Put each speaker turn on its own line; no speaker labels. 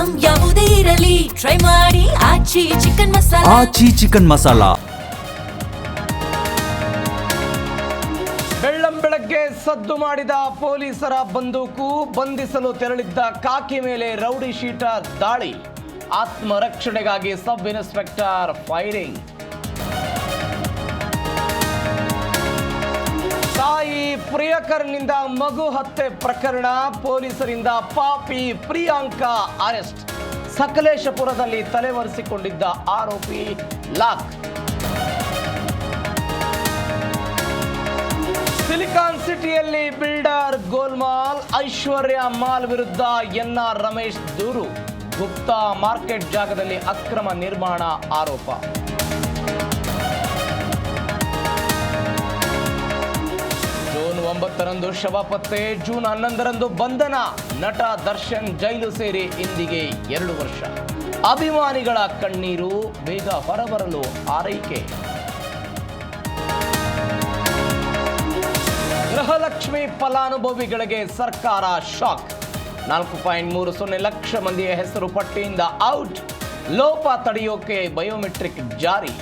Item ಯಾವುದೇ ಇರಲಿ try ಮಾಡಿ ಆಚಿ ಚಿಕನ್ ಮಸಾಲಾ.
ಆಚಿ ಚಿಕನ್ ಮಸಾಲಾ.
ಬೆಳ್ಳಂಬೆಳಗ್ಗೆ ಸದ್ದು ಮಾಡಿದ ಪೊಲೀಸರ ಬಂದೂಕು, ಬಂಧಿಸಲು ತೆರಳಿದ್ದ ಕಾಕಿ ಮೇಲೆ ರೌಡಿ ಶೀಟರ್ ದಾಳಿ, ಆತ್ಮರಕ್ಷಣೆಗಾಗಿ ಸಬ್ ಇನ್ಸ್ಪೆಕ್ಟರ್ ಫೈರಿಂಗ್. ತಾಯಿ ಪ್ರಿಯಕರನಿಂದ ಮಗು ಹತ್ಯೆ ಪ್ರಕರಣ, ಪೊಲೀಸರಿಂದ ಪಾಪಿ ಪ್ರಿಯಾಂಕಾ ಅರೆಸ್ಟ್, ಸಕಲೇಶಪುರದಲ್ಲಿ ತಲೆಮರೆಸಿಕೊಂಡಿದ್ದ ಆರೋಪಿ ಲಾಕ್. ಸಿಲಿಕಾನ್ ಸಿಟಿಯಲ್ಲಿ ಬಿಲ್ಡರ್ ಗೋಲ್ಮಾಲ್, ಐಶ್ವರ್ಯ ಮಾಲ್ ವಿರುದ್ಧ ಎನ್ಆರ್ ರಮೇಶ್ ದೂರು, ಗುಪ್ತಾ ಮಾರ್ಕೆಟ್ ಜಾಗದಲ್ಲಿ ಅಕ್ರಮ ನಿರ್ಮಾಣ ಆರೋಪ. ಜೂನ್ 9ರಂದು ಶವ ಪತ್ತೆ, ಜೂನ್ 11ರಂದು ಬಂಧನ. ನಟ ದರ್ಶನ್ ಜೈಲು ಸೇರಿ ಇಂದಿಗೆ 2 ವರ್ಷ. ಅಭಿಮಾನಿಗಳ ಕಣ್ಣೀರು, ಬೇಗ ಹೊರಬರಲು ಆರೈಕೆ. ಗೃಹಲಕ್ಷ್ಮಿ ಫಲಾನುಭವಿಗಳಿಗೆ ಸರ್ಕಾರ ಶಾಕ್, 4.30 ಲಕ್ಷ ಮಂದಿಯ ಹೆಸರು ಪಟ್ಟಿಯಿಂದ ಔಟ್, ಲೋಪ ತಡೆಯೋಕೆ ಬಯೋಮೆಟ್ರಿಕ್ ಜಾರಿ.